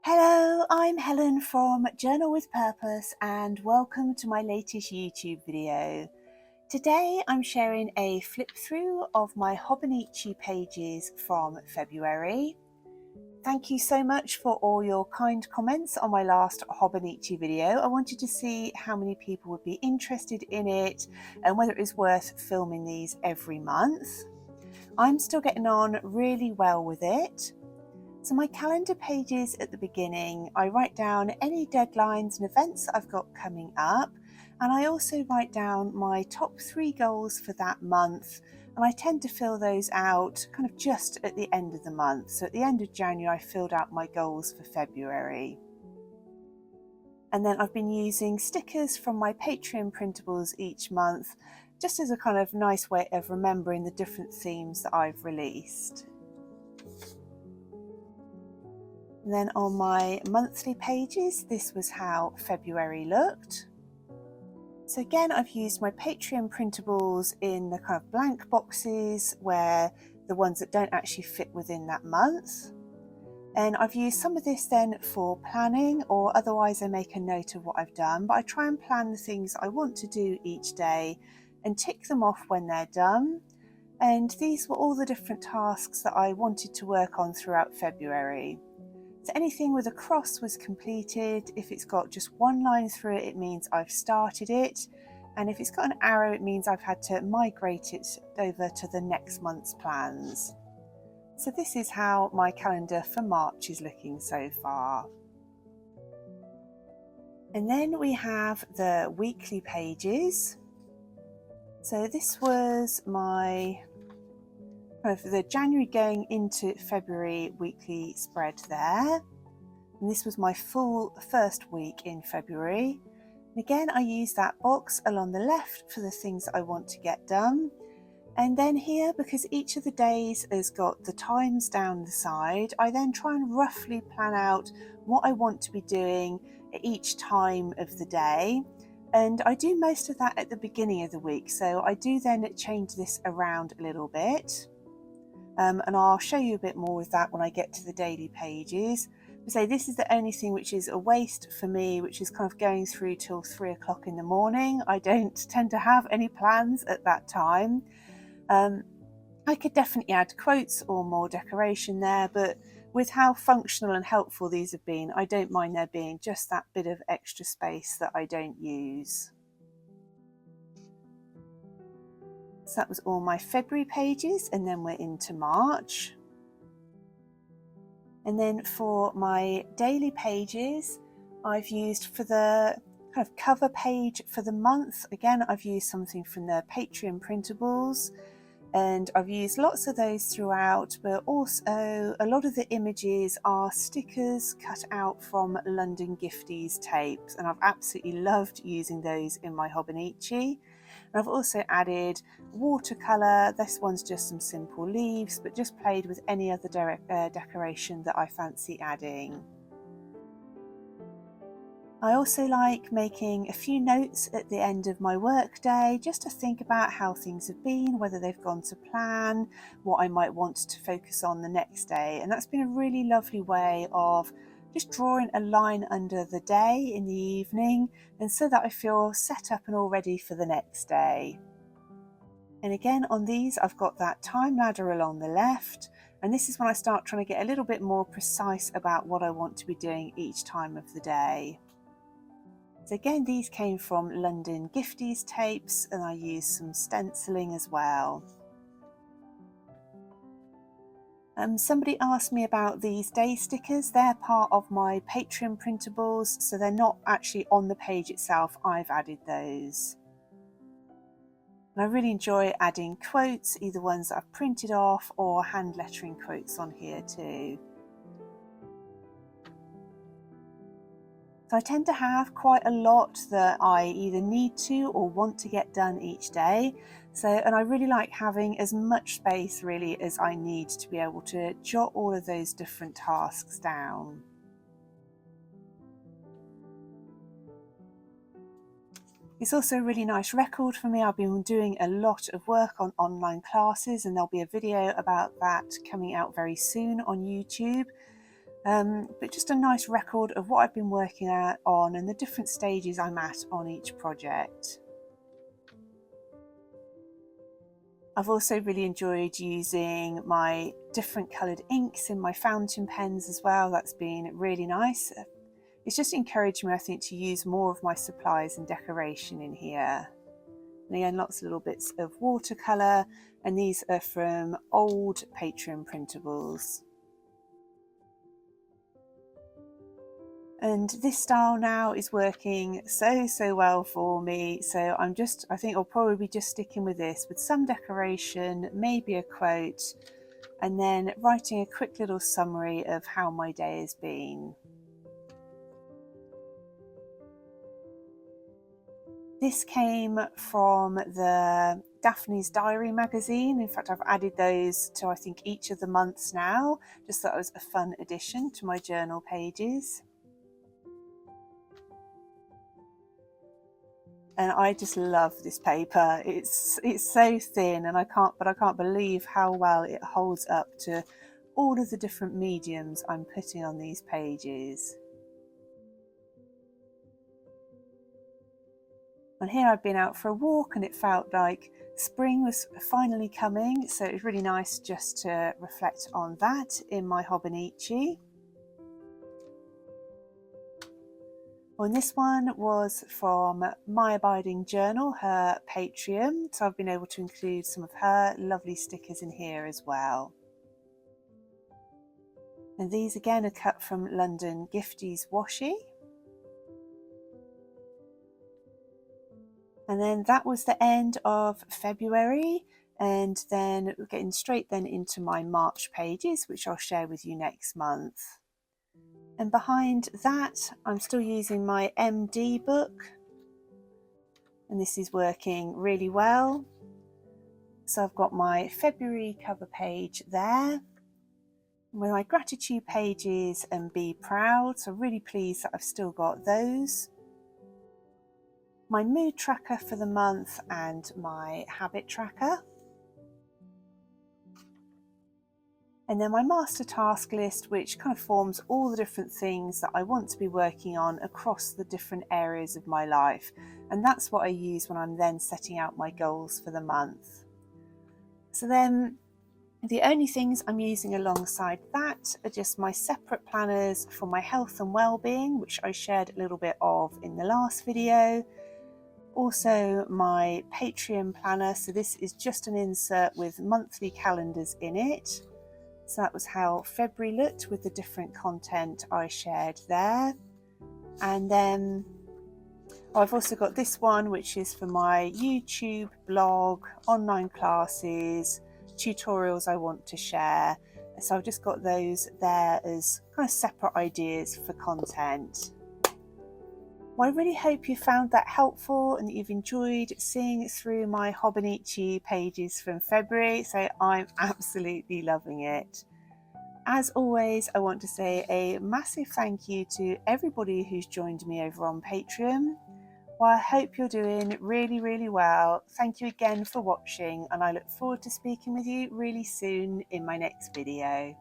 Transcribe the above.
Hello, I'm Helen from Journal with Purpose and welcome to my latest YouTube video. Today I'm sharing a flip through of my Hobonichi pages from February. Thank you so much for all your kind comments on my last Hobonichi video. I wanted to see how many people would be interested in it and whether it is worth filming these every month. I'm still getting on really well with it. So my calendar pages at the beginning, I write down any deadlines and events that I've got coming up, and I also write down my top 3 goals for that month, and I tend to fill those out kind of just at the end of the month. So at the end of January I filled out my goals for February. And then I've been using stickers from my Patreon printables each month, just as a kind of nice way of remembering the different themes that I've released. And then on my monthly pages, this was how February looked. So again, I've used my Patreon printables in the kind of blank boxes where the ones that don't actually fit within that month. And I've used some of this then for planning, or otherwise I make a note of what I've done, but I try and plan the things I want to do each day and tick them off when they're done. And these were all the different tasks that I wanted to work on throughout February. So anything with a cross was completed. If it's got just one line through it, it means I've started it. And if it's got an arrow, it means I've had to migrate it over to the next month's plans. So this is how my calendar for March is looking so far. And then we have the weekly pages. So this was my the January going into February weekly spread there, and this was my full first week in February. And again, I use that box along the left for the things that I want to get done, and then here, because each of the days has got the times down the side, I then try and roughly plan out what I want to be doing at each time of the day. And I do most of that at the beginning of the week, so I do then change this around a little bit. And I'll show you a bit more with that when I get to the daily pages. So this is the only thing which is a waste for me, which is kind of going through till 3 o'clock in the morning. I don't tend to have any plans at that time. I could definitely add quotes or more decoration there, but with how functional and helpful these have been, I don't mind there being just that bit of extra space that I don't use. So that was all my February pages, and then we're into March. And then for my daily pages, I've used for the kind of cover page for the month, again, I've used something from the Patreon printables, and I've used lots of those throughout, but also a lot of the images are stickers cut out from London Gifties tapes, and I've absolutely loved using those in my Hobonichi. And I've also added watercolour. This one's just some simple leaves, but just played with any other decoration that I fancy adding. I also like making a few notes at the end of my workday, just to think about how things have been, whether they've gone to plan, what I might want to focus on the next day. And that's been a really lovely way of just drawing a line under the day in the evening, and so that I feel set up and all ready for the next day. And again, on these, I've got that time ladder along the left, and this is when I start trying to get a little bit more precise about what I want to be doing each time of the day. So again, these came from London Gifties tapes, and I used some stenciling as well. Somebody asked me about these day stickers. They're part of my Patreon printables, so they're not actually on the page itself. I've added those. And I really enjoy adding quotes, either ones that I've printed off or hand lettering quotes on here too. So I tend to have quite a lot that I either need to or want to get done each day. And I really like having as much space really as I need to be able to jot all of those different tasks down. It's also a really nice record for me. I've been doing a lot of work on online classes, and there'll be a video about that coming out very soon on YouTube. but just a nice record of what I've been working on and the different stages I'm at on each project. I've also really enjoyed using my different coloured inks in my fountain pens as well. That's been really nice. It's just encouraged me, I think, to use more of my supplies and decoration in here. And again, lots of little bits of watercolour, and these are from old Patreon printables. And this style now is working so well for me, so I think I'll probably be just sticking with this, with some decoration, maybe a quote, and then writing a quick little summary of how my day has been. This came from the Daphne's Diary magazine. In fact, I've added those to I think each of the months now, just so that was a fun addition to my journal pages. And I just love this paper. It's so thin, and I can't believe how well it holds up to all of the different mediums I'm putting on these pages. And here I've been out for a walk and it felt like spring was finally coming, so it was really nice just to reflect on that in my Hobonichi. And this one was from My Abiding Journal, her Patreon, so I've been able to include some of her lovely stickers in here as well. And these again are cut from London Gifties washi. And then that was the end of February, and then we're getting straight then into my March pages, which I'll share with you next month. And behind that, I'm still using my MD book, and this is working really well. So I've got my February cover page there, with my gratitude pages and be proud, so really pleased that I've still got those. My mood tracker for the month and my habit tracker. And then my master task list, which kind of forms all the different things that I want to be working on across the different areas of my life. And that's what I use when I'm then setting out my goals for the month. So then the only things I'm using alongside that are just my separate planners for my health and well-being, which I shared a little bit of in the last video. Also my Patreon planner, so this is just an insert with monthly calendars in it. So that was how February looked with the different content I shared there. And then I've also got this one, which is for my YouTube blog, online classes, tutorials I want to share. So I've just got those there as kind of separate ideas for content. Well, I really hope you found that helpful and that you've enjoyed seeing through my Hobonichi pages from February, so I'm absolutely loving it. As always, I want to say a massive thank you to everybody who's joined me over on Patreon. Well, I hope you're doing really well. Thank you again for watching, and I look forward to speaking with you really soon in my next video.